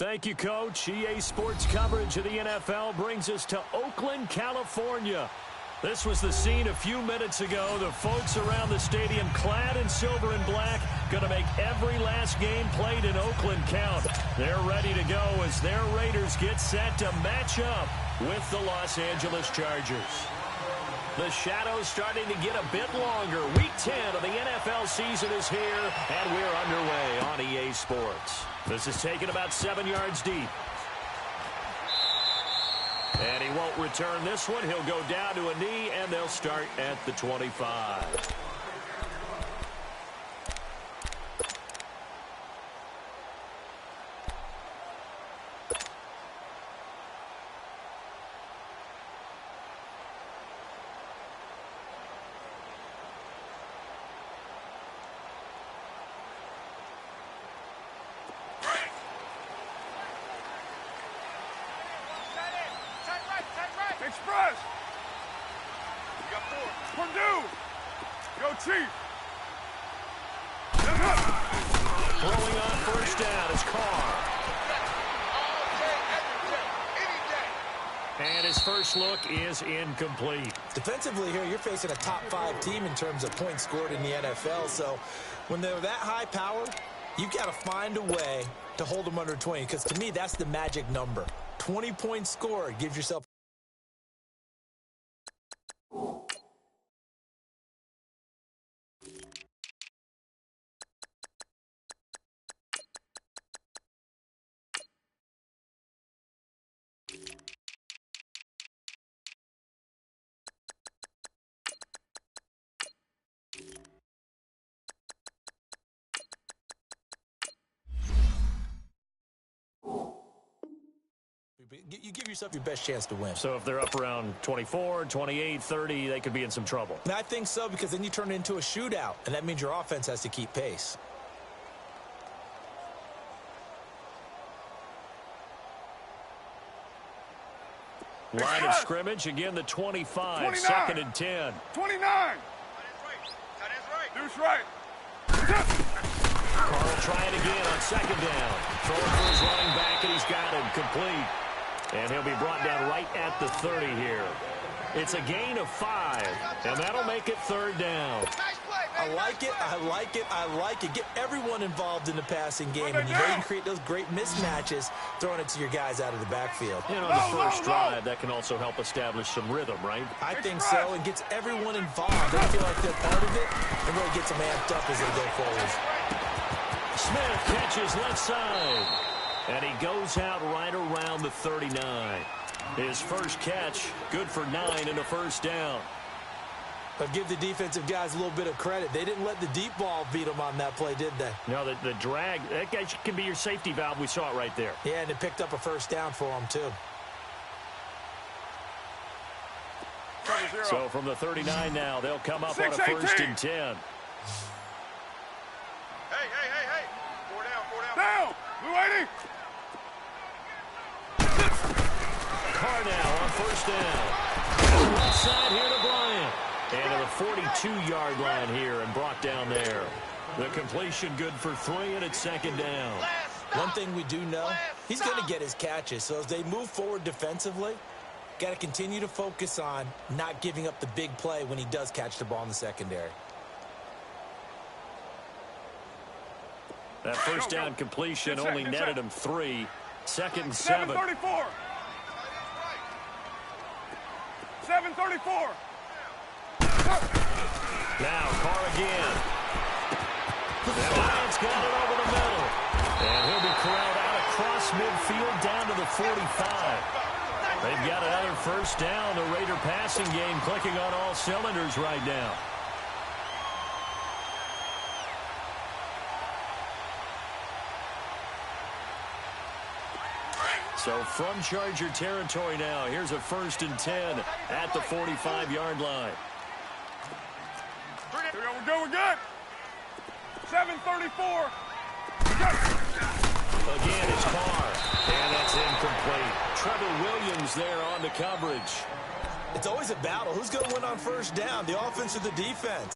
Thank you, Coach. EA Sports coverage of the NFL brings us to Oakland, California. This was the scene a few minutes ago. The folks around the stadium clad in silver and black going to make every last game played in Oakland count. They're ready to go as their Raiders get set to match up with the Los Angeles Chargers. The shadows starting to get a bit longer. Week 10 of the NFL season is here, and we're underway on EA Sports. This is taken about 7 yards deep. And he won't return this one. He'll go down to a knee, and they'll start at the 25. Express! You got four. Purdue! Go Chief! Throwing on first down is Carr. And his first look is incomplete. Defensively here, you're facing a top 5 team in terms of points scored in the NFL. So when they're that high power, you've got to find a way to hold them under 20. Because to me, that's the magic number. 20 points scored gives yourself you give yourself your best chance to win. So if they're up around 24, 28, 30, they could be in some trouble. And I think so, because then you turn it into a shootout, and that means your offense has to keep pace. Line of scrimmage, again the 25, 29. second and 10. 29! Deuce right. Carl trying again on second down. Throwing for his running back, and he's got him complete. And he'll be brought down right at the 30 here. It's a gain of 5, and that'll make it third down. I like it, I like it, I like it. Get everyone involved in the passing game, and you know you can create those great mismatches throwing it to your guys out of the backfield. And on the first drive, that can also help establish some rhythm, right? I think so, and gets everyone involved. They feel like they're part of it, and really gets them amped up as they go forward. Smith catches left side, and he goes out right around the 39. His first catch, good for 9 and a first down. I'll give the defensive guys a little bit of credit. They didn't let the deep ball beat them on that play, did they? No, the drag, that guy can be your safety valve. We saw it right there. Yeah, and it picked up a first down for them, too. So from the 39 now, they'll come up on a first and 10. Hey. 4 down. Down! W.I.T. Carr now on first down. Left side here to Bryant. And to the 42-yard line here and brought down there. The completion good for 3, and it's second down. One thing we do know, he's going to get his catches. So as they move forward defensively, got to continue to focus on not giving up the big play when he does catch the ball in the secondary. That first down completion only netted him 3. Second and 7. 7:34. 7:34. Now Carr again. The Lions got it over the middle. And he'll be corralled out across midfield down to the 45. They've got another first down. The Raider passing game clicking on all cylinders right now. So from Charger territory now, here's a first and 10 at the 45-yard line. We're good. 7:34. Again, it's Carr, and that's incomplete. Trevor Williams there on the coverage. It's always a battle. Who's going to win on first down, the offense or the defense?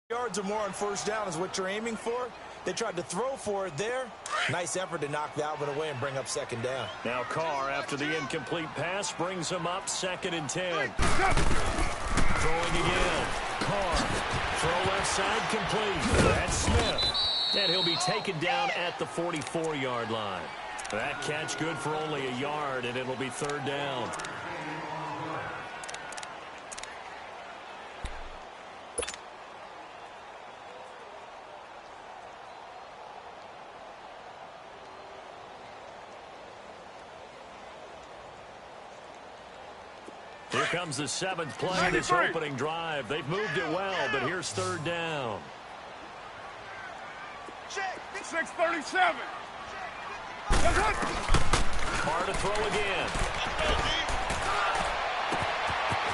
Yards or more on first down is what you're aiming for. They tried to throw for it there. Nice effort to knock that one away and bring up second down. Now Carr, after the incomplete pass, brings him up 2nd and 10. Throwing again. Carr. Throw left side complete. That's Smith. And he'll be taken down at the 44-yard line. That catch good for only a yard, and it'll be 3rd down. Here comes the 7th play of this opening drive. They've moved it well, but here's 3rd down. 6:37. Carr to throw again.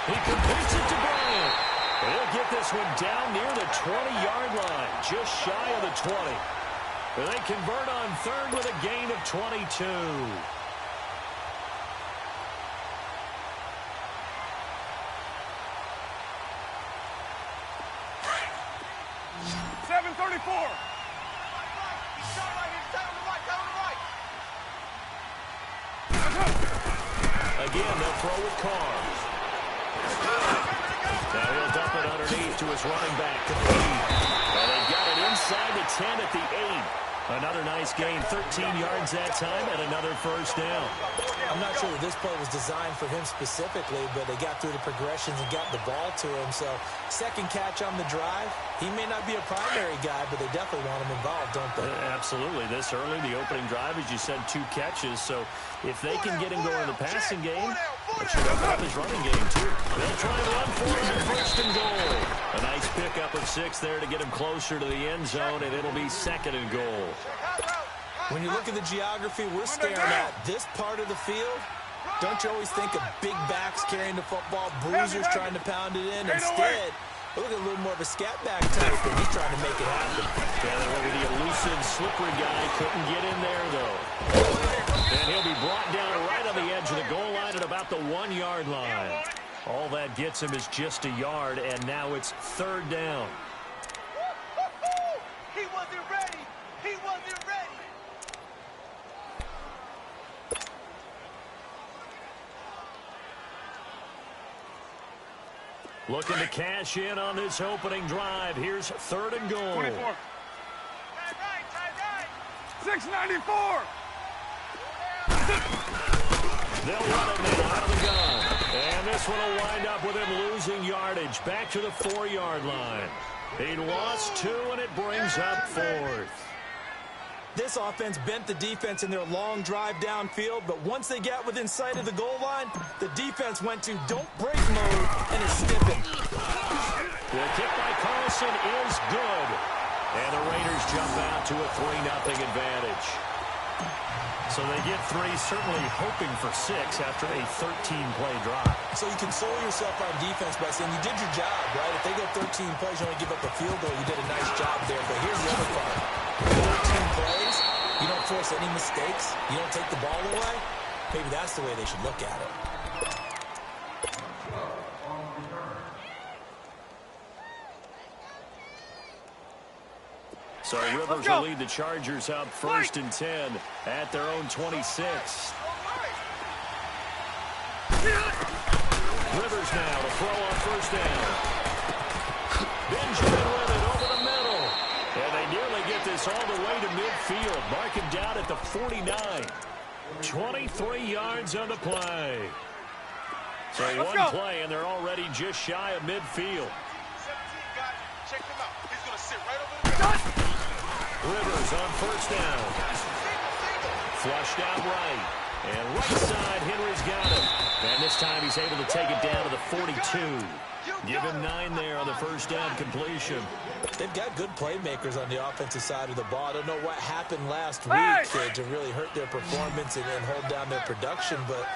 He completes it to Bryant. He'll get this one down near the 20-yard line, just shy of the 20. They convert on 3rd with a gain of 22. 7:34. Again, they'll throw with Carr. Now he'll dump it underneath to his running back. And they've got it inside the 10 at the 8. Another nice gain, 13 yards that time, and another 1st down. I'm not sure that this play was designed for him specifically, but they got through the progressions and got the ball to him. So, 2nd catch on the drive. He may not be a primary guy, but they definitely want him involved, don't they? Absolutely. This early, the opening drive, as you said, 2 catches. So, if they can get him going in the passing game, it should open up his running game, too. They'll try and run for it on 1st and goal. A nice pickup of 6 there to get him closer to the end zone, and it'll be 2nd and goal. When you look at the geography, we're staring at this part of the field. Don't you always think of big backs carrying the football, bruisers trying to pound it in? Instead, look at a little more of a scat back type, and he's trying to make it happen. Yeah, they went with the elusive, slippery guy. Couldn't get in there, though. And he'll be brought down right on the edge of the goal line at about the 1-yard line. All that gets him is just a yard, and now it's 3rd down. He wasn't ready. He wasn't ready. Looking to cash in on this opening drive. Here's 3rd and goal. 24. 694. They'll run it now out of the gun. And this one will wind up with him losing yardage back to the 4-yard line. He lost 2, and it brings up 4th. This offense bent the defense in their long drive downfield, but once they got within sight of the goal line, the defense went to don't break mode and is stiffened. The kick by Carlson is good. And the Raiders jump out to a 3-0 advantage. So they get 3, certainly hoping for 6 after a 13-play drive. So you console yourself on defense by saying you did your job, right? If they go 13 plays, you only give up a field goal, you did a nice job there. But here's the other part. 13 plays, you don't force any mistakes, you don't take the ball away. Maybe that's the way they should look at it. So Rivers will lead the Chargers up 1st and 10 at their own 26. Rivers now to throw on 1st down. Benjamin with it over the middle. And they nearly get this all the way to midfield. Mark him down at the 49. 23 yards on the play. So one play, and they're already just shy of midfield. Check him out. He's going to sit right over the Rivers on 1st down. Flushed out right. And right side, Henry's got him. And this time he's able to take it down to the 42. Give him 9 there on the 1st down completion. They've got good playmakers on the offensive side of the ball. I don't know what happened last week to really hurt their performance and hold down their production, but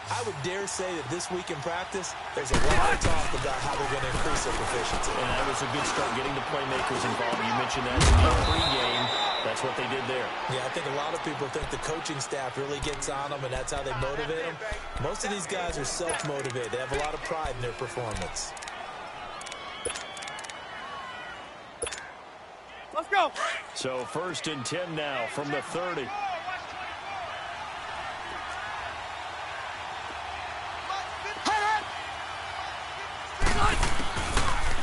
I would dare say that this week in practice, there's a lot of talk about how they're going to increase their proficiency. And that was a good start, getting the playmakers involved. You mentioned that in the pregame. That's what they did there. Yeah, I think a lot of people think the coaching staff really gets on them, and that's how they motivate them. Most of these guys are self-motivated. They have a lot of pride in their performance. Let's Let's go. So 1st and 10 now from the 30.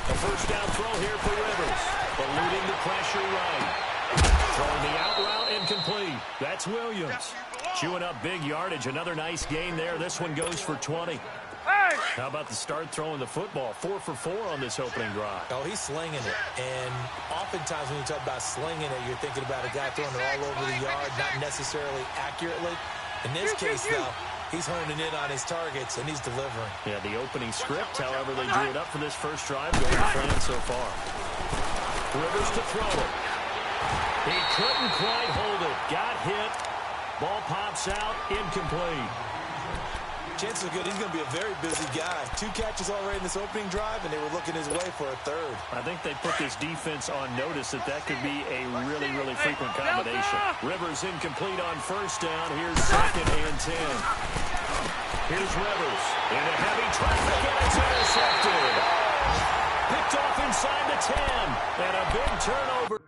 A first down throw here for Rivers. Eluding the pressure right. Throwing the out route incomplete. That's Williams. Chewing up big yardage. Another nice gain there. This one goes for 20. Hey! How about the start throwing the football? 4 for 4 on this opening drive. Oh, he's slinging it. And oftentimes when you talk about slinging it, you're thinking about a guy throwing it all over the yard, not necessarily accurately. In this case, though, he's honing in on his targets, and he's delivering. Yeah, the opening script, however, they drew it up for this first drive, going to plan so far. Rivers to throw it. He couldn't quite hold it. Got hit. Ball pops out. Incomplete. Chances are good he's going to be a very busy guy. 2 catches already in this opening drive, and they were looking his way for a third. I think they put this defense on notice that could be a really, really frequent combination. Rivers incomplete on first down. Here's 2nd and 10. Here's Rivers into heavy traffic, and it's intercepted. Picked off inside the 10, and a big turnover.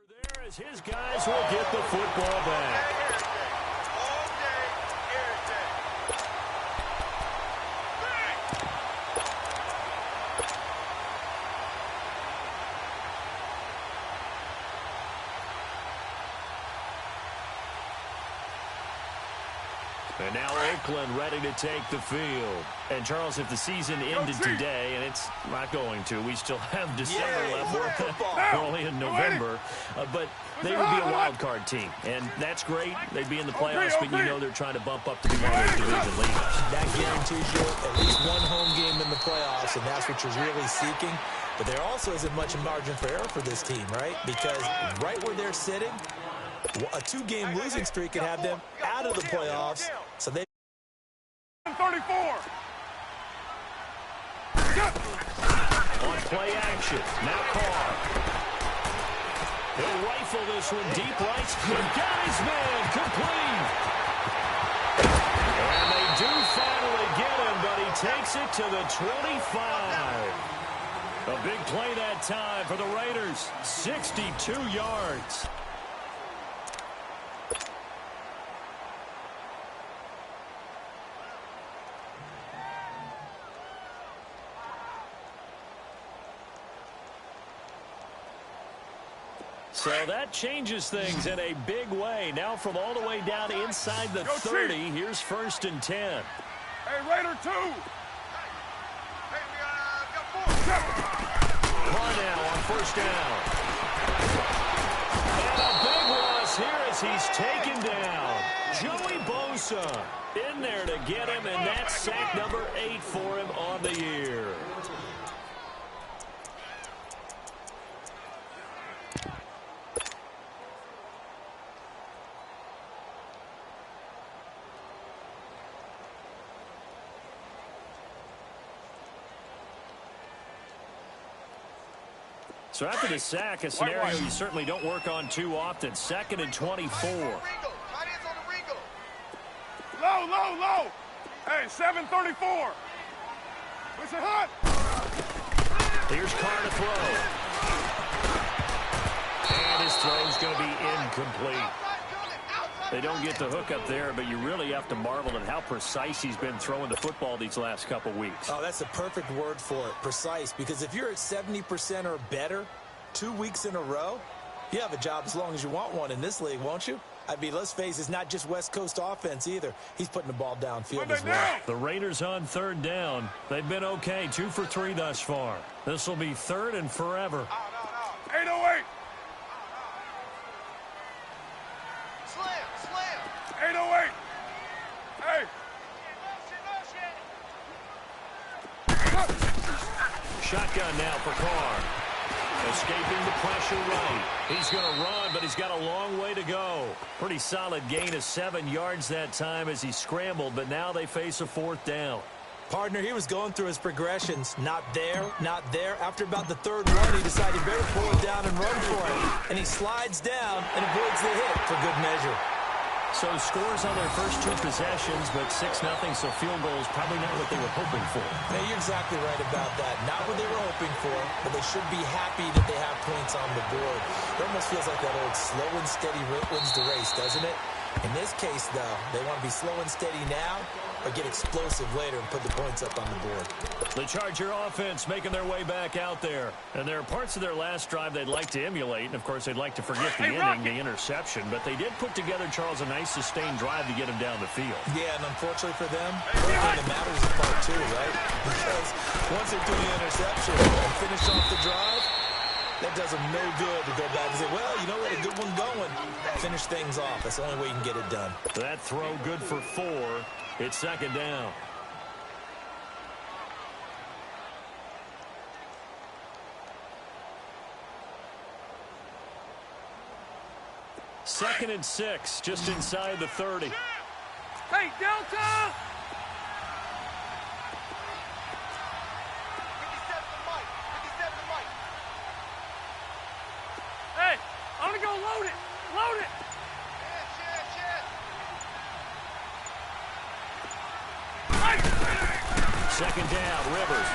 There as his guys will get the football back. All day, every day. And now Oakland ready to take the field. And, Charles, if the season ended today, and it's not going to, we still have December left. We're only in November. But they would be a wild card team. And that's great. They'd be in the playoffs, but you know they're trying to bump up to be one of those division leaders. That guarantees you at least one home game in the playoffs, and that's what you're really seeking. But there also isn't much margin for error for this team, right? Because right where they're sitting, a 2-game losing streak could have them out of the playoffs. So they 34. On play action, now Carr. He'll rifle this one deep right. Got his man complete. And they do finally get him, but he takes it to the 25. A big play that time for the Raiders. 62 yards. So that changes things in a big way. Now from all the way down inside the 30, here's 1st and 10. Hey, Raider 2. Hey, we got 4. Cornell on first down. And a big loss here as he's taken down. Joey Bosa in there to get him, and that's sack number 8 for him on the year. So after the sack, a scenario you certainly don't work on too often. 2nd and 24. Low, low, low. Hey, 734. Listen, hot. Here's Carr to throw. And his throw's going to be incomplete. They don't get the hook up there, but you really have to marvel at how precise he's been throwing the football these last couple weeks. Oh, that's the perfect word for it, precise, because if you're at 70% or better 2 weeks in a row, you have a job as long as you want one in this league, won't you? I mean, let's face it, it's not just West Coast offense either. He's putting the ball downfield as well. The Raiders on 3rd down. They've been okay, 2 for 3 thus far. This will be 3rd and forever. 808. Slam. 808. Hey. Shotgun now for Carr. Escaping the pressure right. He's going to run, but he's got a long way to go. Pretty solid gain of 7 yards that time as he scrambled, but now they face a 4th down. Partner, he was going through his progressions. Not there, not there. After about the 3rd run, he decided he better pull it down and run for it. And he slides down and avoids the hit for good measure. So scores on their first 2 possessions, but 6-0, so field goal is probably not what they were hoping for. Yeah, you're exactly right about that. Not what they were hoping for, but they should be happy that they have points on the board. It almost feels like that old slow and steady wins the race, doesn't it? In this case, though, they want to be slow and steady now or get explosive later and put the points up on the board. The Charger offense making their way back out there. And there are parts of their last drive they'd like to emulate. And, of course, they'd like to forget the inning, the interception. But they did put together, Charles, a nice sustained drive to get him down the field. Yeah, and unfortunately for them, the only thing that matters is part 2, right? Because once they do the interception and finish off the drive, that does them no good to go back and say, well, you know what, a good one going. Finish things off. That's the only way you can get it done. That throw good for 4. It's 2nd down. Second and 6, just inside the 30. Hey, Delta! Hey, I'm gonna go load it! Load it! Second down, Rivers.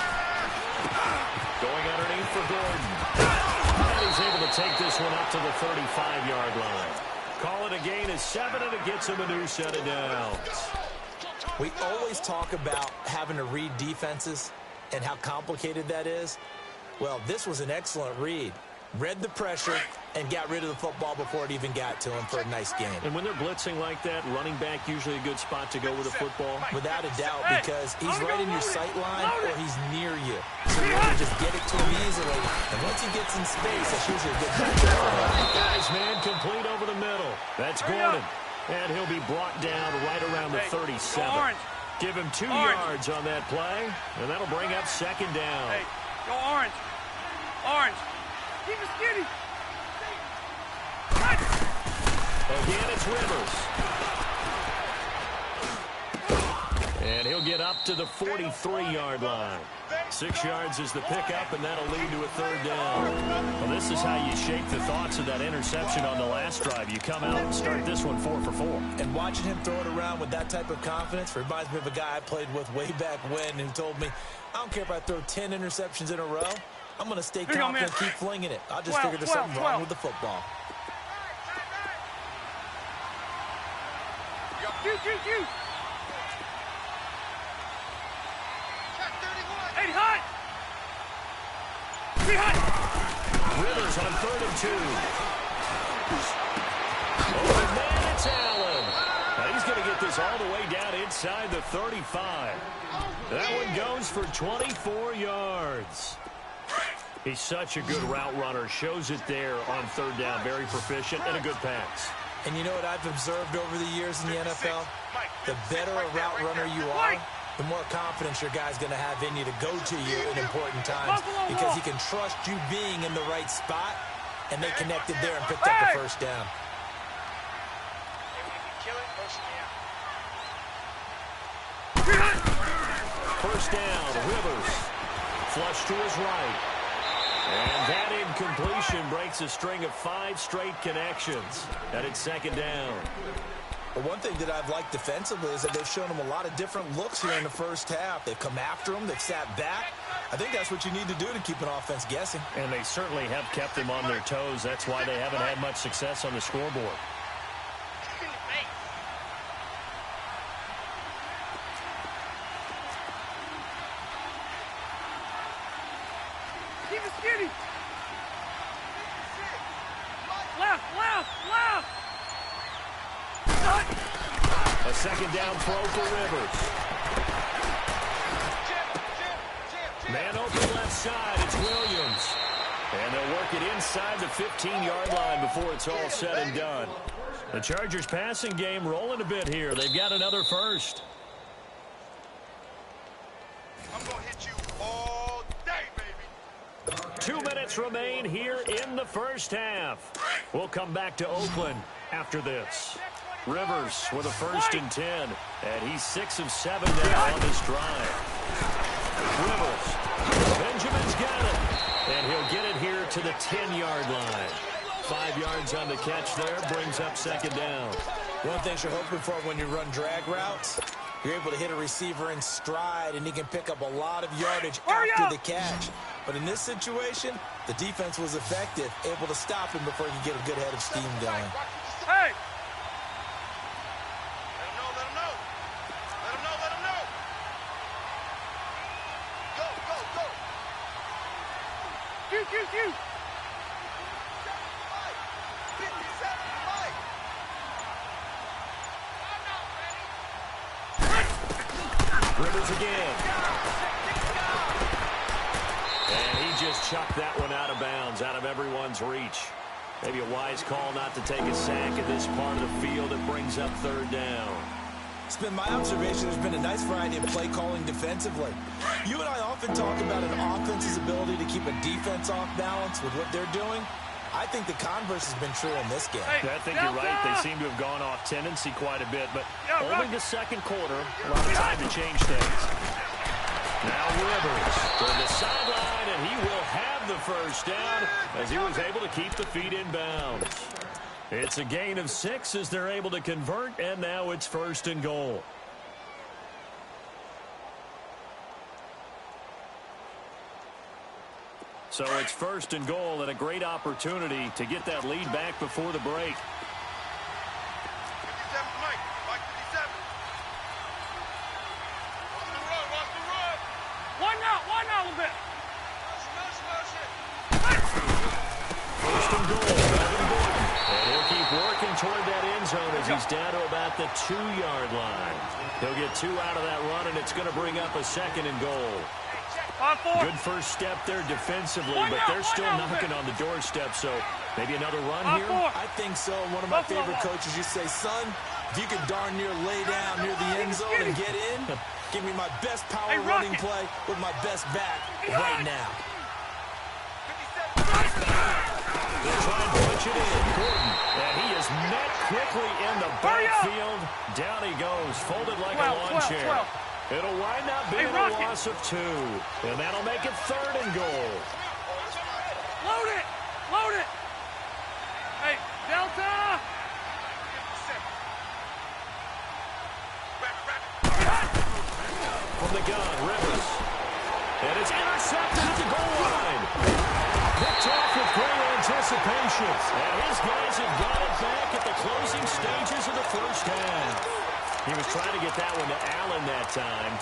Going underneath for Gordon. And he's able to take this one up to the 35-yard line. Call it a gain of 7, and it gets him a new set of downs. We always talk about having to read defenses and how complicated that is. Well, this was an excellent read. Read the pressure and got rid of the football before it even got to him for a nice game. And when they're blitzing like that, running back usually a good spot to go with a football. Without a doubt, because he's right in your sight line or he's near you. So you want to just get it to him easily. And once he gets in space, that's usually a good matchup for him. Guys, man, complete over the middle. That's Gordon. And he'll be brought down right around the 37. Give him 2 yards on that play, and that'll bring up 2nd down. Hey, go orange. Orange. Keep it skinny. Again, it's Rivers. And he'll get up to the 43-yard line. 6 yards is the pickup, and that'll lead to a 3rd down. Well, this is how you shake the thoughts of that interception on the last drive. You come out and start this one 4 for 4. And watching him throw it around with that type of confidence reminds me of a guy I played with way back when who told me, I don't care if I throw 10 interceptions in a row. I'm going to stay confident and keep flinging it. I just figured there's something wrong with the football. Q. Hey, hot! Be hot! Rivers on 3rd and 2. Oh, man, it's Allen. Now he's going to get this all the way down inside the 35. That one goes for 24 yards. He's such a good route runner. Shows it there on 3rd down. Very proficient and a good pass. And you know what I've observed over the years in the NFL? The better a route runner you are, the more confidence your guy's going to have in you to go to you in important times because he can trust you being in the right spot, and they connected there and picked up the 1st down. First down, Rivers. Flush to his right. And that incompletion breaks a string of 5 straight connections. And it's 2nd down. Well, one thing that I've liked defensively is that they've shown him a lot of different looks here in the first half. They've come after him. They've sat back. I think that's what you need to do to keep an offense guessing. And they certainly have kept them on their toes. That's why they haven't had much success on the scoreboard. Keep it skinny. Left. A 2nd down throw for Rivers. Man open left side, it's Williams. And they'll work it inside the 15-yard line before it's all said and done. The Chargers passing game rolling a bit here. They've got another first. I'm going to hit you all 2 minutes remain here in the first half. We'll come back to Oakland after this. Rivers with a 1st and 10, and he's 6 of 7 now on this drive. Rivers, Benjamin's got it, and he'll get it here to the 10-yard line. 5 yards on the catch there, brings up 2nd down. One of the things you're hoping for when you run drag routes, you're able to hit a receiver in stride, and he can pick up a lot of yardage after the catch. But in this situation, the defense was effective, able to stop him before he could get a good head of steam going. Hey! Let him know. Let him know. Let him know. Go. Q. Rivers again. And he just chucked that one out of bounds, out of everyone's reach. Maybe a wise call not to take a sack in this part of the field. It brings up 3rd down. It's been my observation there's been a nice variety of play calling defensively. You and I often talk about an offense's ability to keep a defense off balance with what they're doing. I think the converse has been true in this game. I think you're right. They seem to have gone off tendency quite a bit, but only the 2nd quarter. A lot of time to change things. Now Rivers to the sideline, and he will have the 1st down as he was able to keep the feet in bounds. It's a gain of 6 as they're able to convert, and now it's 1st and goal. So it's 1st and goal, and a great opportunity to get that lead back before the break. 57 Mike. Mike 57. Watch the run. One out a little bit. First and goal, Melvin Gordon. And he'll keep working toward that end zone as he's down to about the 2-yard line. He'll get 2 out of that run, and it's going to bring up a 2nd and goal. Good first step there defensively, but they're still knocking on the doorstep, so maybe another run here? I think so. One of my favorite coaches used to say, son, if you can darn near lay down near the end zone and get in, give me my best power running play with my best back right now. They'll try and punch it in. Gordon, and he is met quickly in the backfield. Down he goes, folded like a lawn chair. It'll wind up being a loss of 2. And that'll make it 3rd and goal. Load it. Hey, Delta. From the gun, Rivers. And it's intercepted at the goal line. Picked off with great anticipation. And his guys have got it back at the closing stages of the first half. He was trying to get that one to Allen that time.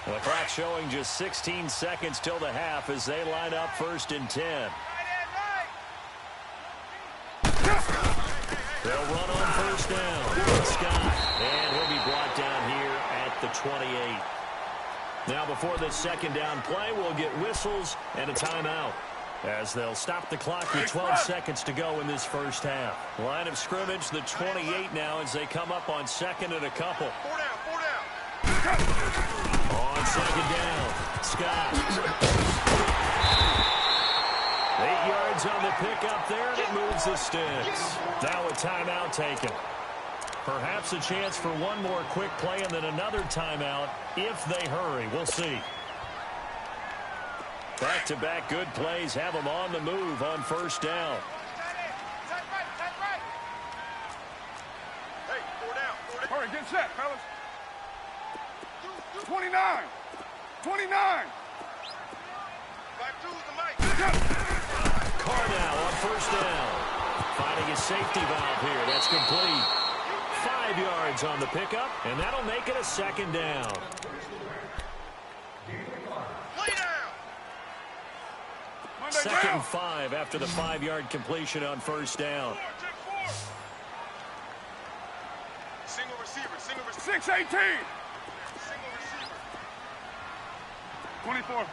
The clock showing just 16 seconds till the half as they line up 1st and 10. They'll run on 1st down. Scott, and he'll be brought down here at the 28. Now before the 2nd down play, we'll get whistles and a timeout as they'll stop the clock with 12 seconds to go in this first half. Line of scrimmage, the 28 now as they come up on 2nd and a couple. 4 down. On 2nd down, Scott. 8 yards on the pickup there, and it moves the sticks. Now a timeout taken. Perhaps a chance for one more quick play and then another timeout if they hurry. We'll see. Back-to-back good plays have them on the move on 1st down. Hey, 4 down. All right, get set, fellas. 29. Back to the mic. Carr now on 1st down. Finding his safety valve here. That's complete. 5 yards on the pickup, and that'll make it a 2nd down. Lay down. 2nd and 5 after the 5-yard completion on 1st down. Single receiver. 6-18. Single receiver. 24.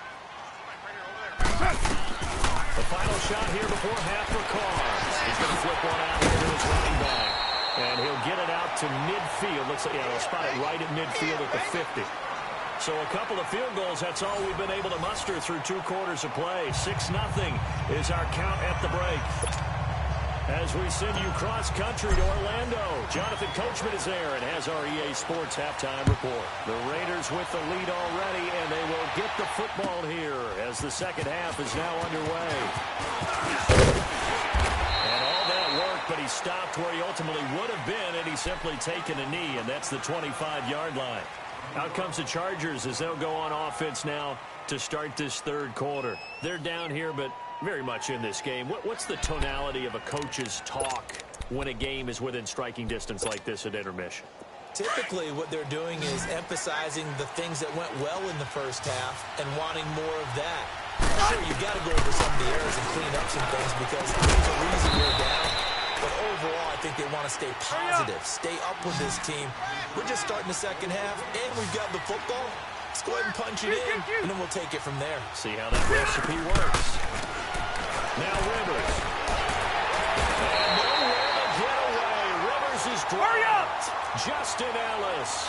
The final shot here before half for Carr. He's going to flip one out here to his running back. And he'll get it out to midfield. Looks like, he'll spot it right at midfield at the 50. So a couple of field goals, that's all we've been able to muster through 2 quarters of play. 6-0 is our count at the break. As we send you cross-country to Orlando, Jonathan Coachman is there and has our EA Sports halftime report. The Raiders with the lead already, and they will get the football here as the second half is now underway. And all that work, but he stopped where he ultimately would have been, and he's simply taken a knee, and that's the 25-yard line. Out comes the Chargers as they'll go on offense now to start this third quarter. They're down here, but very much in this game. What's the tonality of a coach's talk when a game is within striking distance like this at intermission? Typically, what they're doing is emphasizing the things that went well in the first half and wanting more of that. Sure, you've got to go over some of the errors and clean up some things because there's a reason you're down. But overall, I think they want to stay positive, stay up with this team. We're just starting the second half, and we've got the football. Let's go ahead and punch it in, and then we'll take it from there. See how that recipe works. Now Rivers. And nowhere to get away. Rivers is dropped. Justin Ellis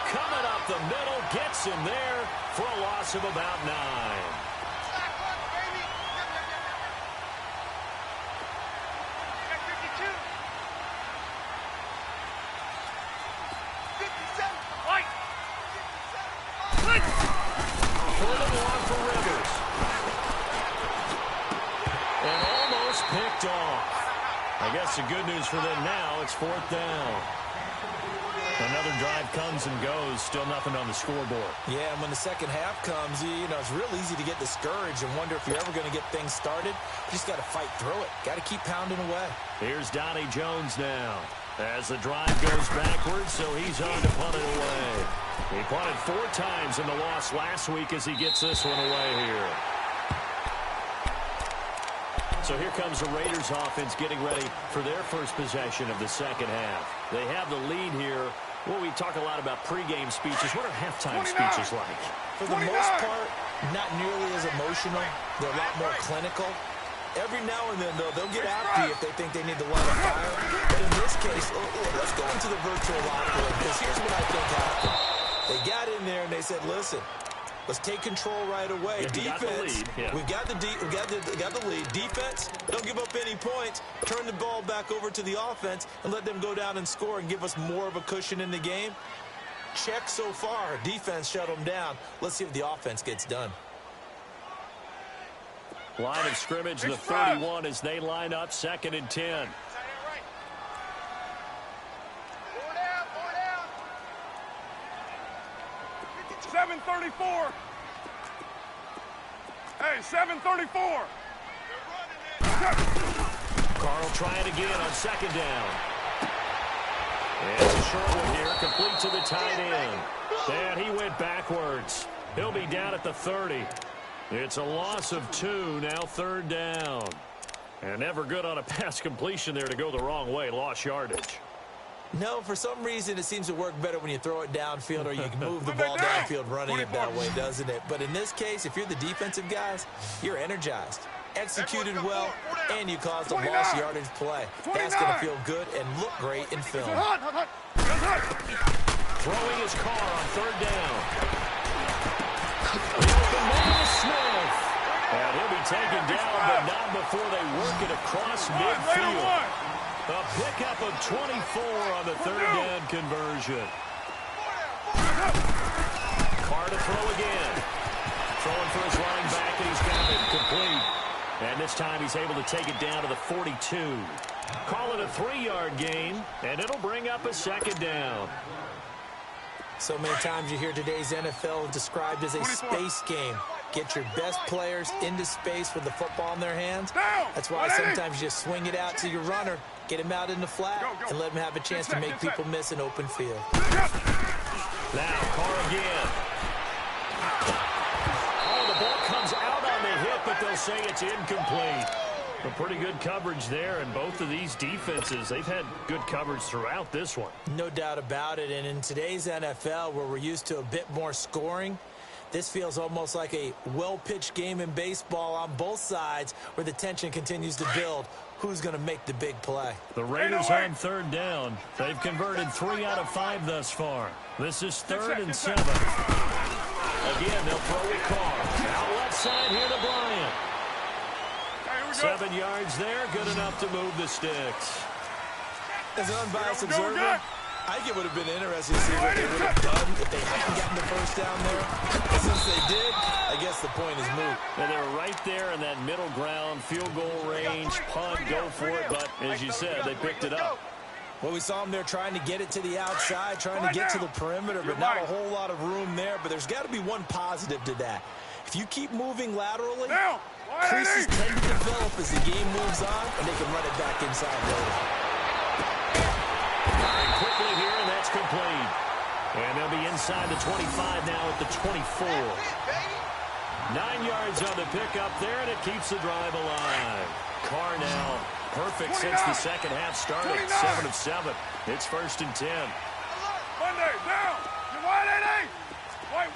coming up the middle, gets him there for a loss of about 9. I guess the good news for them now, it's 4th down. Another drive comes and goes, still nothing on the scoreboard. Yeah, and when the second half comes, you know, it's real easy to get discouraged and wonder if you're ever going to get things started. You just got to fight through it. Got to keep pounding away. Here's Donnie Jones now as the drive goes backwards, so he's on to punt it away. He punted 4 times in the loss last week as he gets this one away here. So here comes the Raiders offense getting ready for their first possession of the second half. They have the lead here. Well, we talk a lot about pregame speeches. What are halftime speeches like? For the most part, not nearly as emotional. They're a lot more clinical. Every now and then, though, they'll get after you if they think they need to light a fire. But in this case, let's go into the virtual locker room, because here's what I think happened. They got in there and they said, listen, let's take control right away. Yeah, Defense, we've got the lead. Defense, don't give up any points. Turn the ball back over to the offense and let them go down and score and give us more of a cushion in the game. Check so far. Defense shut them down. Let's see if the offense gets done. Line of scrimmage, the 31 as they line up, 2nd and 10. 7:34. Hey, 7:34. Carl trying again on 2nd down. It's a short one here, complete to the tight end. And he went backwards. He'll be down at the 30. It's a loss of 2, now 3rd down. And never good on a pass completion there to go the wrong way, lost yardage. No, for some reason it seems to work better when you throw it downfield or you can move the ball downfield running it that way, doesn't it? But in this case, if you're the defensive guys, you're energized, executed well, and you caused a lost yardage play. That's going to feel good and look great in film. Throwing his car on 3rd down. Smith. And he'll be taken down, but not before they work it across midfield. A pickup of 24 on the 3rd down conversion. Carr to throw again. Throwing for his running back, and he's got it complete. And this time he's able to take it down to the 42. Call it a 3-yard gain, and it'll bring up a 2nd down. So many times you hear today's NFL described as a space game. Get your best players into space with the football in their hands. That's why sometimes you just swing it out to your runner, get him out in the flat, and let him have a chance to make people miss an open field. Now, Carr again. Oh, the ball comes out on the hit, but they'll say it's incomplete. A pretty good coverage there, and both of these defenses, they've had good coverage throughout this one. No doubt about it, and in today's NFL, where we're used to a bit more scoring, This feels almost like a well-pitched game in baseball on both sides where the tension continues to build. Who's going to make the big play? The Raiders on third down. They've converted 3 out of 5 thus far. This is 3rd and 7. Again, they'll throw it Carr. Out left side here to Bryant. 7 yards there, good enough to move the sticks. As an unbiased observer, I think it would have been interesting to see what they would have done if they hadn't gotten the first down there. And since they did, I guess the point is moot. And they were right there in that middle ground, field goal range, punt, go for it. But as you said, they picked it up. Well, we saw them there trying to get it to the outside, trying to get to the perimeter, but not a whole lot of room there. But there's got to be one positive to that. If you keep moving laterally, creases tend to develop as the game moves on, and they can run it back inside later. Firing quickly here, and that's complete. And they'll be inside the 25 now at the 24. 9 yards on the pickup there, and it keeps the drive alive. Carr now perfect since the second half started. 7 of 7. It's 1st and 10. Monday, down. You white, Eddie. White.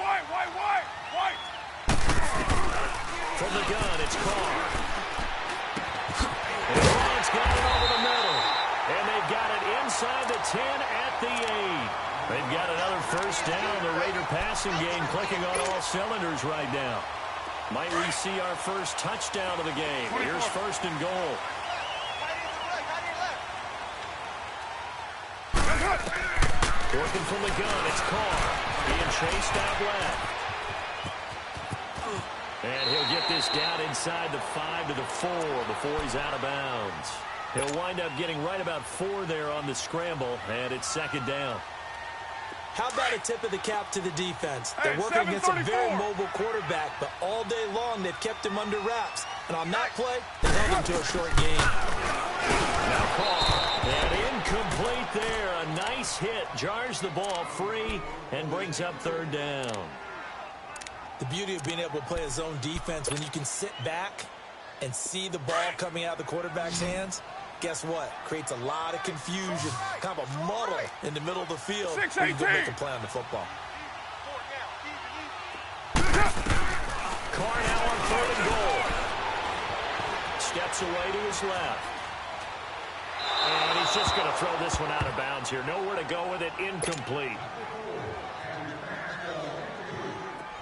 From the gun, it's Carr. And Bryant's got it over the middle. And they've got it inside the 10 at the 8. They've got another first down. The Raider passing game clicking on all cylinders right now. Might we see our first touchdown of the game? Here's 1st and goal. Working from the gun, it's Carr. Being chased out left. And he'll get this down inside the 5 to the 4 before he's out of bounds. He'll wind up getting right about 4 there on the scramble, and it's 2nd down. How about a tip of the cap to the defense? They're working against a very mobile quarterback, but all day long they've kept him under wraps. And on that play, they held him to a short game. Now Carr, and incomplete there. A nice hit, jars the ball free, and brings up 3rd down. The beauty of being able to play a zone defense when you can sit back and see the ball coming out of the quarterback's hands, guess what? Creates a lot of confusion, kind of a muddle in the middle of the field where you can make a play on the football. Carr now on 3rd and goal. Steps away to his left. And he's just going to throw this one out of bounds here. Nowhere to go with it. Incomplete.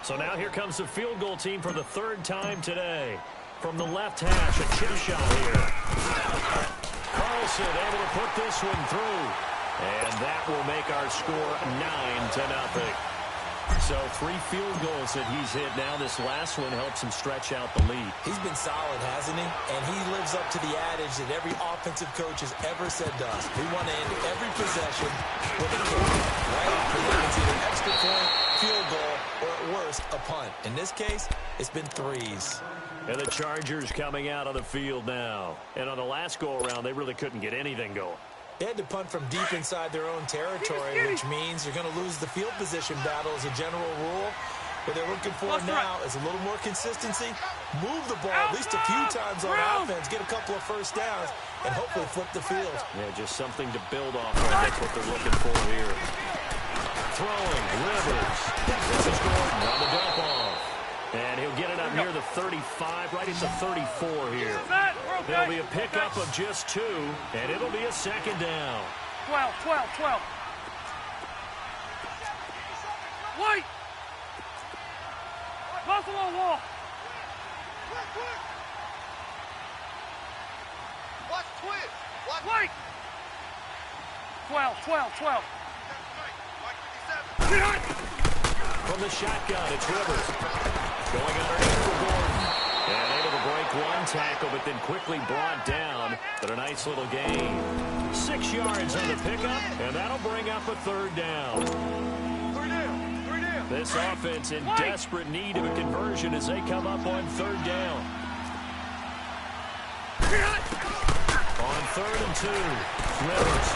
So now here comes the field goal team for the 3rd time today. From the left hash, a chip shot here. Carlson able to put this one through. And that will make our score 9-0. So 3 field goals that he's hit now. This last one helps him stretch out the lead. He's been solid, hasn't he? And he lives up to the adage that every offensive coach has ever said to us. We want to end every possession with a kick, right? It's either extra point, field goal, or at worst, a punt. In this case, it's been 3s. And the Chargers coming out on the field now. And on the last go-around, they really couldn't get anything going. They had to punt from deep inside their own territory, which means you're going to lose the field position battle as a general rule. What they're looking for now is a little more consistency. Move the ball at least a few times on offense, get a couple of first downs, and hopefully flip the field. Yeah, just something to build off of. That's what they're looking for here. Throwing, Rivers. This is Gordon on the dump off. And he'll get it up near the 35, right at the 34 here. There'll be a pickup of just 2, and it'll be a 2nd down. 12. White! Buffalo wall! Watch twins! Watch White! 12. From the shotgun, it's Rivers. Going underneath for Gordon. And able to break one tackle, but then quickly brought down. But a nice little gain. 6 yards on the pickup, and that'll bring up a 3rd down. 3 down. This offense in desperate need of a conversion as they come up on 3rd down. On 3rd and 2, Rivers.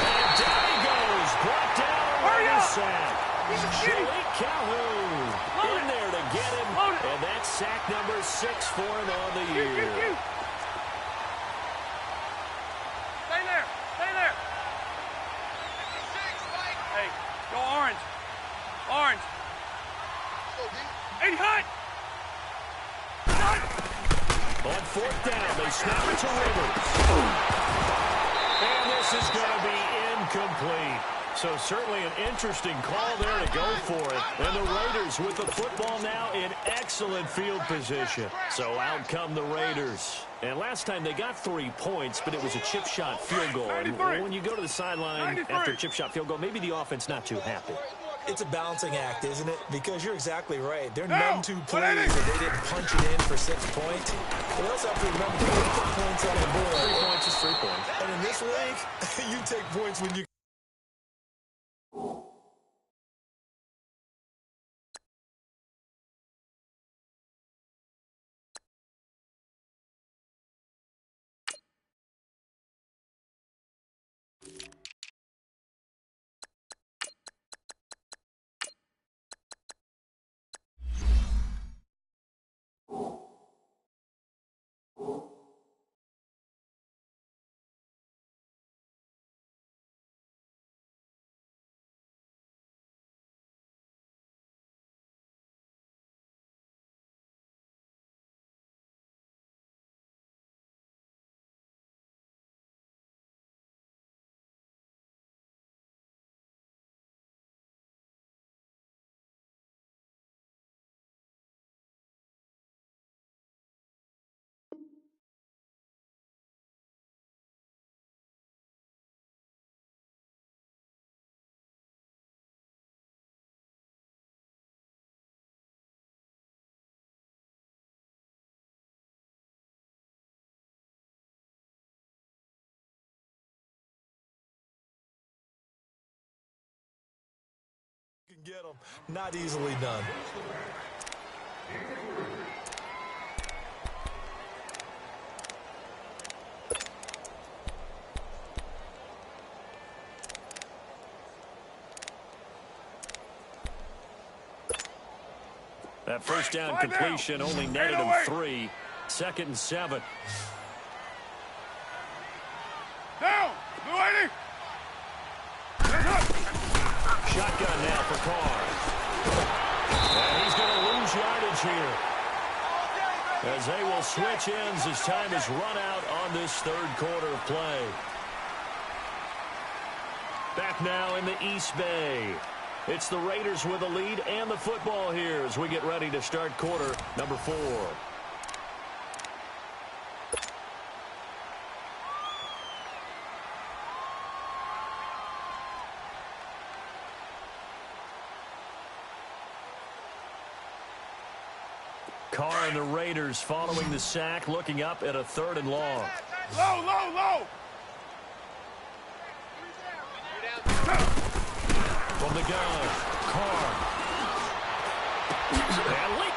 And down he goes. Brought down around the sack. Shalik Calhoun in there to get him. And that's sack number 6 for him on the year. Stay there. Hey, go orange. fourth down. They snap it to Rivers. And this is going to be incomplete. So certainly an interesting call there to go for it. And the Raiders with the football now in excellent field position. So out come the Raiders. And last time they got 3 points, but it was a chip shot field goal. And when you go to the sideline after a chip shot field goal, maybe the offense not too happy. It's a balancing act, isn't it? Because you're exactly right. They're none too pleased that they didn't punch it in for 6 points. But they also have to remember to put points on the board. 3 points is 3 points. And in this league, you take points when you... Get them. Not easily done. That first down completion only netted him 3. 2nd and 7. Down. W.I.T. Shotgun now for Carr. And he's going to lose yardage here. As they will switch ends as time is run out on this third quarter of play. Back now in the East Bay. It's the Raiders with the lead and the football here as we get ready to start quarter number 4. Carr and the Raiders following the sack, looking up at a 3rd and long. Low, low, low. From the gun, Carr.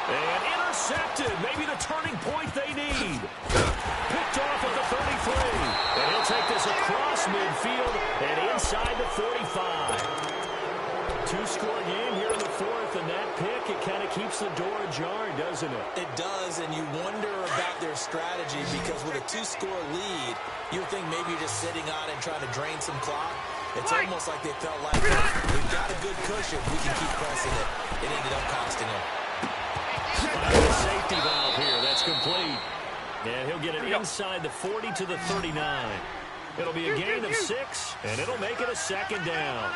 And intercepted. Maybe the turning point they need. Picked off at the 33. And he'll take this across midfield and inside the 45. 2-score game here in the 4th, and that pick, it kind of keeps the door ajar, doesn't it? It does, and you wonder about their strategy because with a 2-score lead, you would think maybe you're just sitting on and trying to drain some clock. It's almost like they felt like we've got a good cushion. We can keep pressing it. It ended up costing them. The safety valve here. That's complete. And he'll get it inside the 40 to the 39. It'll be a gain of 6, and it'll make it a 2nd down.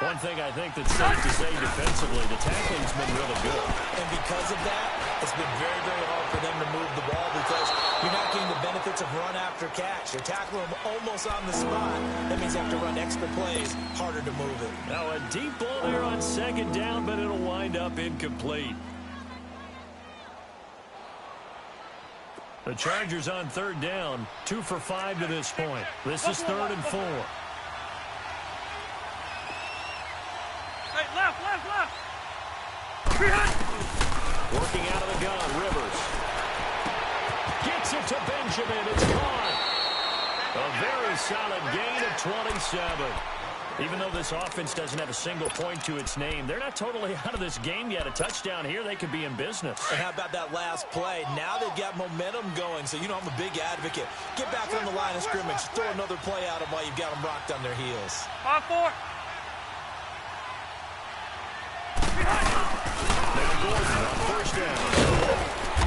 One thing I think that's safe to say defensively, the tackling's been really good. And because of that, it's been very, very hard for them to move the ball because you're not getting the benefits of run after catch. You're tackling them almost on the spot. That means you have to run extra plays, harder to move it. Now a deep ball there on 2nd down, but it'll wind up incomplete. The Chargers on 3rd down, 2 for 5 to this point. This is 3rd and 4. Hey, left. Working out of the gun, Rivers. Gets it to Benjamin. It's caught. A very solid gain of 27. Even though this offense doesn't have a single point to its name, they're not totally out of this game yet. A touchdown here, they could be in business. And how about that last play? Now they've got momentum going, so you know I'm a big advocate. Get back on the line of scrimmage. Throw another play at them while you've got them rocked on their heels. 5-4. Gordon on 1st down.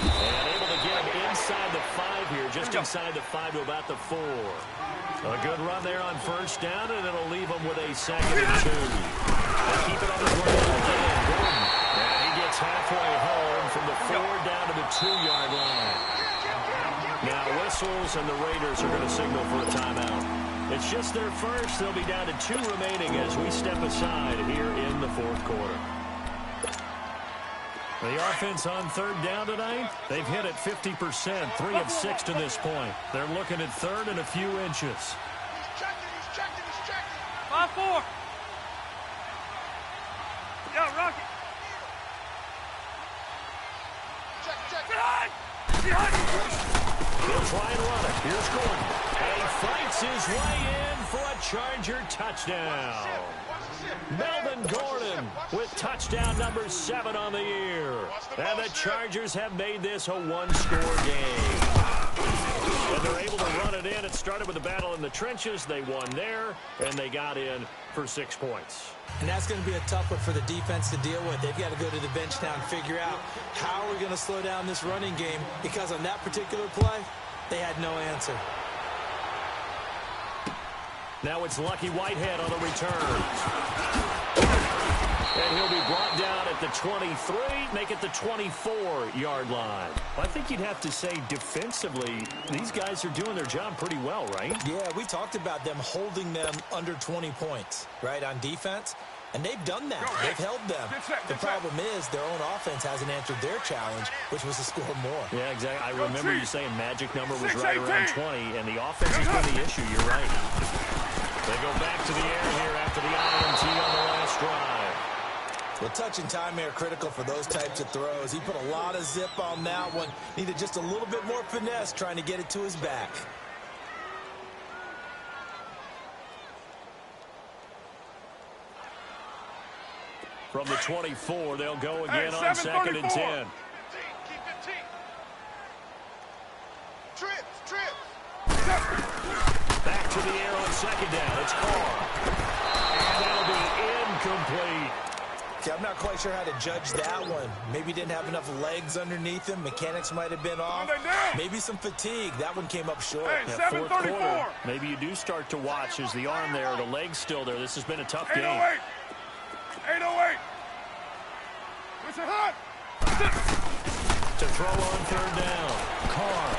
And able to get him inside the 5 here. inside the 5 to about the 4. A good run there on first down, and it'll leave them with a 2nd and 2. They keep it on the ground. And he gets halfway home from the 4 down to the 2-yard line. Now whistles, and the Raiders are going to signal for a timeout. It's just their first. They'll be down to 2 remaining as we step aside here in the 4th quarter. The offense on 3rd down tonight, they've hit it 50%, 3 of 6 to this point. They're looking at 3rd and a few inches. He's checking. 5-4. Yeah, Rocky. Check. Behind. He'll try and run it. Here's Gordon. And he fights his way in for a Charger touchdown. Melvin Gordon with touchdown number 7 on the year. And the Chargers have made this a 1-score game. And they're able to run it in. It started with a battle in the trenches. They won there, and they got in for 6 points. And that's going to be a tough one for the defense to deal with. They've got to go to the bench now and figure out how are we going to slow down this running game, because on that particular play, they had no answer. Now it's Lucky Whitehead on the return. And he'll be brought down at the 23, make it the 24-yard line. I think you'd have to say defensively, these guys are doing their job pretty well, right? Yeah, we talked about them holding them under 20 points, right, on defense. And they've done that. They've held them. The problem is their own offense hasn't answered their challenge, which was to score more. Yeah, exactly. I remember you saying magic number was right around 20, and the offense has been the issue. You're right. They go back to the air here after the INT on the last drive. Well, touch and time are critical for those types of throws. He put a lot of zip on that one. Needed just a little bit more finesse trying to get it to his back. From the 24, they'll go again on 2nd and 10. Keep it team. Trips. Back to the air on 2nd down. It's Carr. And that'll be incomplete. Okay, I'm not quite sure how to judge that one. Maybe didn't have enough legs underneath him. Mechanics might have been off. Maybe some fatigue. That one came up short. Hey, Yeah, 4th quarter, 7:34. maybe you do start to watch as the arm there, the leg's still there. This has been a tough game. 808. 808. It's a hot. To throw on 3rd down. Carr.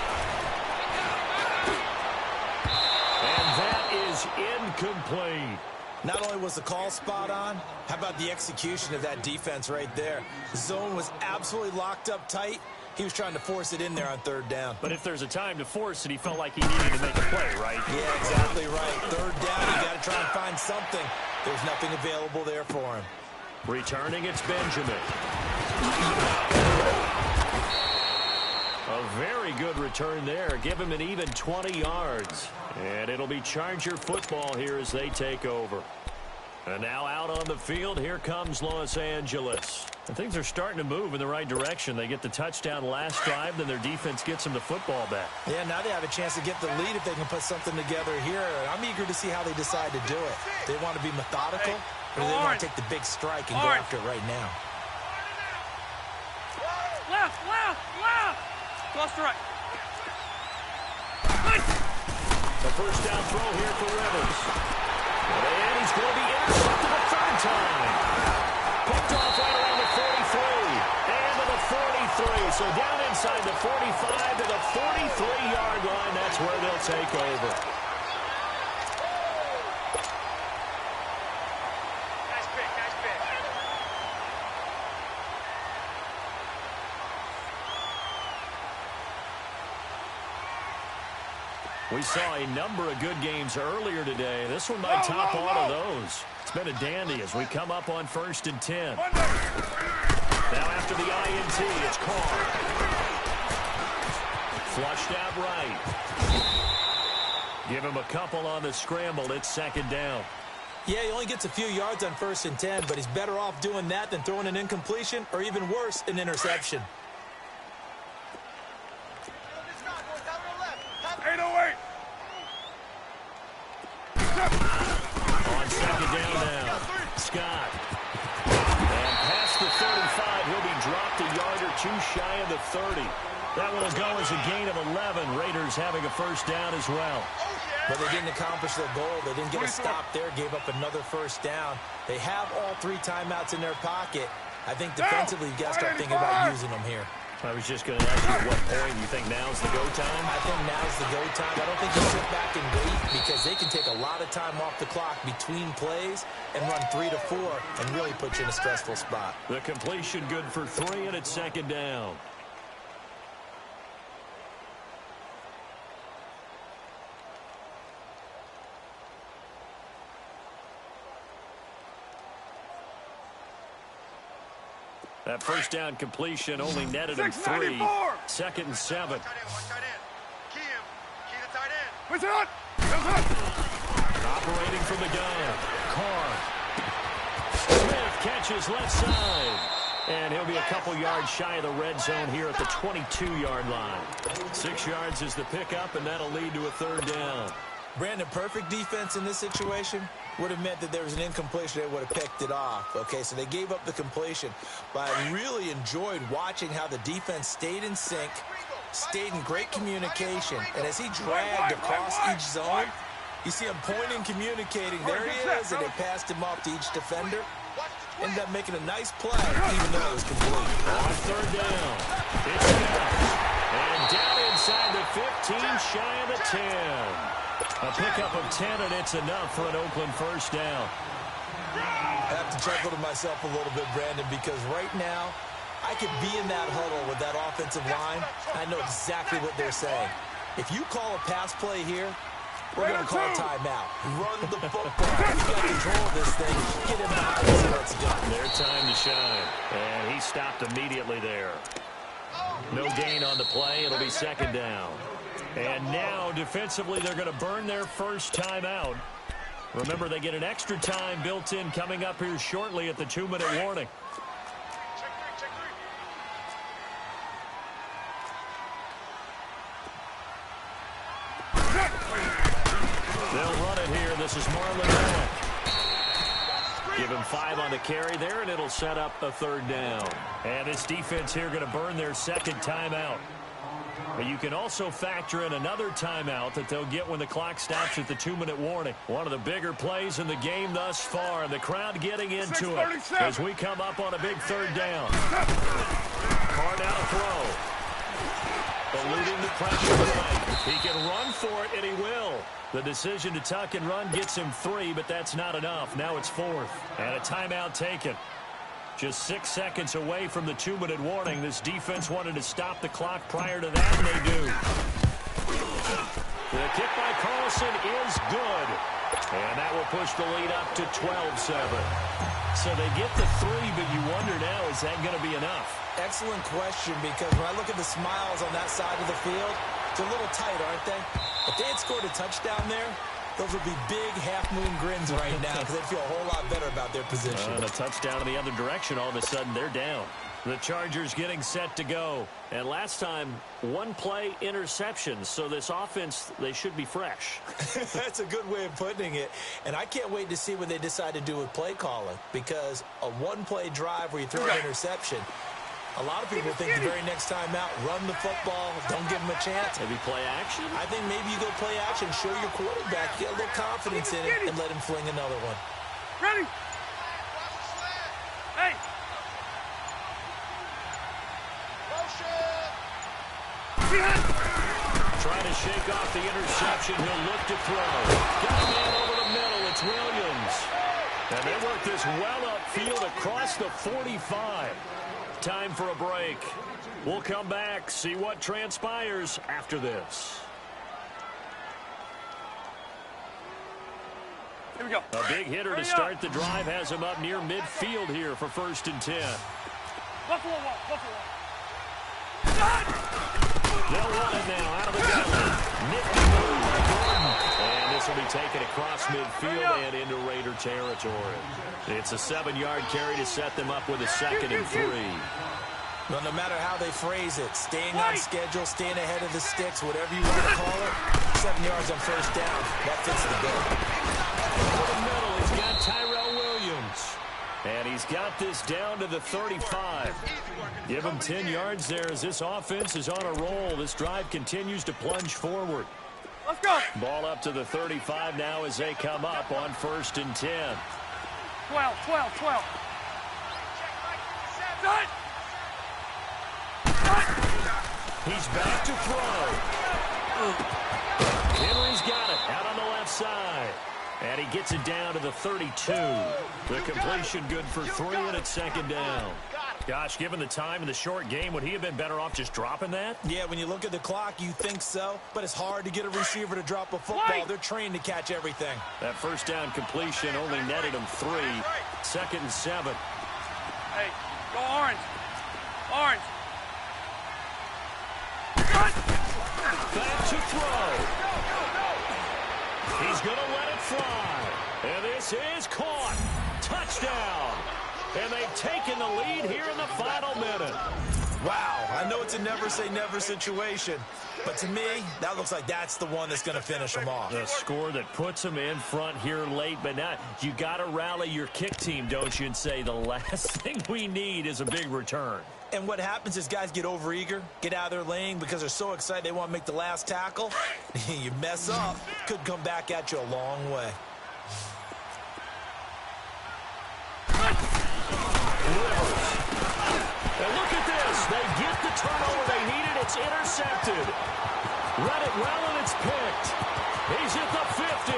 And that is incomplete. Not only was the call spot on, how about the execution of that defense right there? The zone was absolutely locked up tight. He was trying to force it in there on 3rd down. But if there's a time to force it, he felt like he needed to make a play, right? Yeah, exactly right. 3rd down, you got to try and find something. There's nothing available there for him. Returning, it's Benjamin. A very good return there. Give him an even 20 yards. And it'll be Charger football here as they take over. And now out on the field, here comes Los Angeles. And things are starting to move in the right direction. They get the touchdown last drive, then their defense gets them the football back. Yeah, now they have a chance to get the lead if they can put something together here. I'm eager to see how they decide to do it. They want to be methodical, or do they want to take the big strike and go after it right now? Left. Cross to right. The first down throw here for Rivers. And he's going to be intercepted a 3rd time. Picked off right around the 43. And to the 43. So down inside the 45 to the 43-yard line. That's where they'll take over. Nice pick. We saw a number of good games earlier today. This one might top all of those. It's been a dandy as we come up on 1st and 10. Now after the INT, it's Carr. Flushed out right. Give him a couple on the scramble. It's 2nd down. Yeah, he only gets a few yards on 1st and 10, but he's better off doing that than throwing an incompletion, or even worse, an interception. 808. On 2nd down now, Scott. And past the 35, he'll be dropped a yard or Two shy of the 30. That will go as a gain of 11. Raiders having a first down as well. But they didn't accomplish their goal. They didn't get a stop there, gave up another first down. They have all 3 timeouts in their pocket. I think defensively, you got to start thinking about using them here. I was just going to ask you at what point you think now's the go time? I think now's the go time. I don't think you sit back and wait because they can take a lot of time off the clock between plays and run 3 to 4 and really put you in a stressful spot. The completion good for 3, and it's second down. That first down completion only netted him 3. Second and 7. Operating from the gun. Carr. Smith catches left side. And he'll be a couple yards shy of the red zone here at the 22-yard line. 6 yards is the pickup, and that'll lead to a third down. Brandon, perfect defense in this situation would have meant that there was an incompletion. They would have picked it off. Okay, so they gave up the completion. But I really enjoyed watching how the defense stayed in sync, stayed in great communication. And as he dragged across each zone, you see him pointing, communicating. There he is, and they passed him off to each defender. Ended up making a nice play, even though it was complete. On third down, it's Evans. And down inside the 15, shy of the 10. A pickup of 10, and it's enough for an Oakland first down. I have to chuckle to myself a little bit, Brandon, because right now, I could be in that huddle with that offensive line. I know exactly what they're saying. If you call a pass play here, we're going to call a timeout. Run the football. You got control of this thing. Get him behind us and let's go. Their time to shine. And he stopped immediately there. No gain on the play. It'll be second down. And now, defensively, they're going to burn their first timeout. Remember, they get an extra time built in coming up here shortly at the 2-minute warning. They'll run it here. This is Marlon Mack. Give him 5 on the carry there, and it'll set up a third down. And this defense here going to burn their second timeout. But you can also factor in another timeout that they'll get when the clock stops at the 2-minute warning. One of the bigger plays in the game thus far, and the crowd getting into it as we come up on a big third down. Carr now to throw. Eluding the pressure right. He can run for it, and he will. The decision to tuck and run gets him 3, but that's not enough. Now it's 4th, and a timeout taken. Just 6 seconds away from the 2-minute warning. This defense wanted to stop the clock prior to that, and they do. The kick by Carlson is good. And that will push the lead up to 12-7. So they get the 3, but you wonder now, is that going to be enough? Excellent question, because when I look at the smiles on that side of the field, it's a little tight, aren't they? If they had scored a touchdown there, those would be big half-moon grins right now because they'd feel a whole lot better about their position. And a touchdown in the other direction, all of a sudden they're down. The Chargers getting set to go. And last time, 1 play interceptions. So this offense, they should be fresh. That's a good way of putting it. And I can't wait to see what they decide to do with play calling, because a 1-play drive where you throw an interception, a lot of people think the very next time out, run the football, don't give them a chance. Maybe play action? I think maybe you go play action, show your quarterback, get a little confidence in it, and let him fling another one. Ready? Hey! Trying to shake off the interception. He'll look to throw. Got a man over the middle. It's Williams. And they work this well upfield across the 45. Time for a break. We'll come back, see what transpires after this. Here we go. A big hitter to start the drive has him up near midfield here for 1st and 10. Buffalo wall, Buffalo wall. They'll run it now out of the gun. Nifty move by Gordon. And this will be taken across midfield and into Raider territory. It's a 7-yard carry to set them up with a 2nd and 3. Well, no matter how they phrase it, staying on schedule, staying ahead of the sticks, whatever you want to call it, 7 yards on 1st down, that fits the bill. Over the middle, he's got Tyrell Williams. And he's got got this down to the 35. Give them 10 yards there as this offense is on a roll. This drive continues to plunge forward. Let's go. Ball up to the 35 now as they come up on 1st and 10. 12, 12, 12. Set. He's back to throw. Henry's got it out on the left side. And he gets it down to the 32. The completion good for 3, and it's 2nd down. Gosh, given the time in the short game, would he have been better off just dropping that? Yeah, when you look at the clock, you think so. But it's hard to get a receiver to drop a football. They're trained to catch everything. That 1st down completion only netted him 3. 2nd and 7. Hey, go orange. Orange. Back to throw. He's going to let it fly. And this is caught. Touchdown. And they've taken the lead here in the final minute. Wow, I know it's a never-say-never situation, but to me, that looks like that's the one that's going to finish them off. The score that puts them in front here late, but now you got to rally your kick team, don't you, and say the last thing we need is a big return. And what happens is guys get overeager, get out of their lane because they're so excited they want to make the last tackle. You mess up, could come back at you a long way. And look at this. They get the turnover they needed. It's intercepted. Read it well, and it's picked. He's at the 50.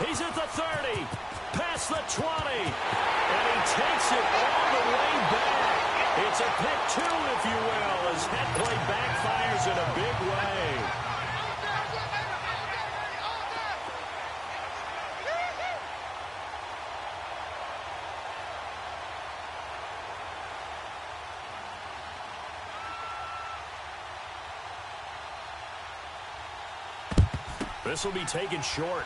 He's at the 30. Past the 20. And he takes it all the way back. It's a pick 2, if you will, as that play backfires in a big way. This will be taken short.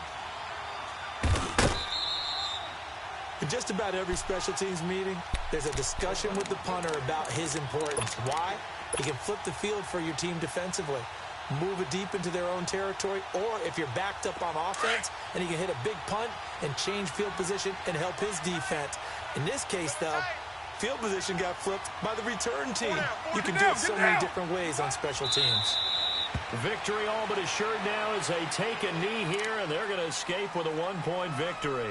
In just about every special teams meeting, there's a discussion with the punter about his importance. Why? He can flip the field for your team defensively, move it deep into their own territory, or if you're backed up on offense, and he can hit a big punt and change field position and help his defense. In this case, though, field position got flipped by the return team. You can do it so many different ways on special teams. Victory all but assured now as they take a knee here, and they're going to escape with a 1-point victory.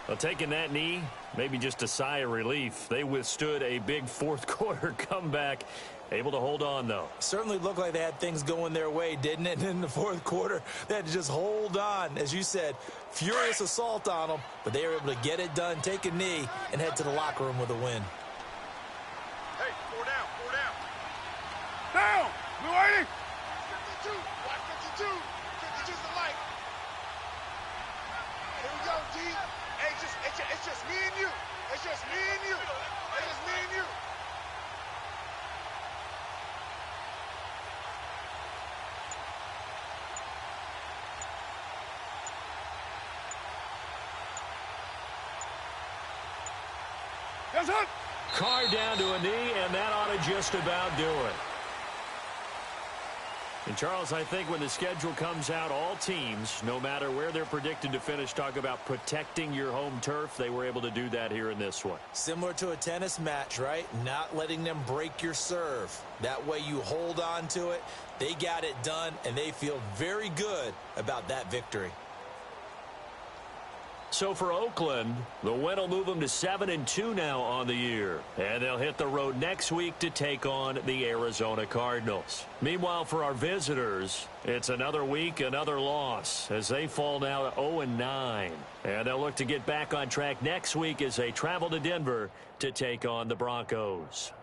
Well, taking that knee, maybe just a sigh of relief. They withstood a big fourth-quarter comeback. Able to hold on, though. Certainly looked like they had things going their way, didn't it? And in the fourth quarter, they had to just hold on. As you said, furious assault on them, but they were able to get it done, take a knee, and head to the locker room with a win. Hey, 4 down, 4 down. Down. W.I.T. 52, watch 52. 52's the light. Here we go, D. Hey, it's just me and you. It's just me and you. It's just me and you. Yes, sir. Carr down to a knee, and that ought to just about do it. And, Charles, I think when the schedule comes out, all teams, no matter where they're predicted to finish, talk about protecting your home turf. They were able to do that here in this one. Similar to a tennis match, right? Not letting them break your serve. That way you hold on to it. They got it done, and they feel very good about that victory. So for Oakland, the win will move them to 7-2 now on the year. And they'll hit the road next week to take on the Arizona Cardinals. Meanwhile, for our visitors, it's another week, another loss, as they fall now to 0-9. And they'll look to get back on track next week as they travel to Denver to take on the Broncos.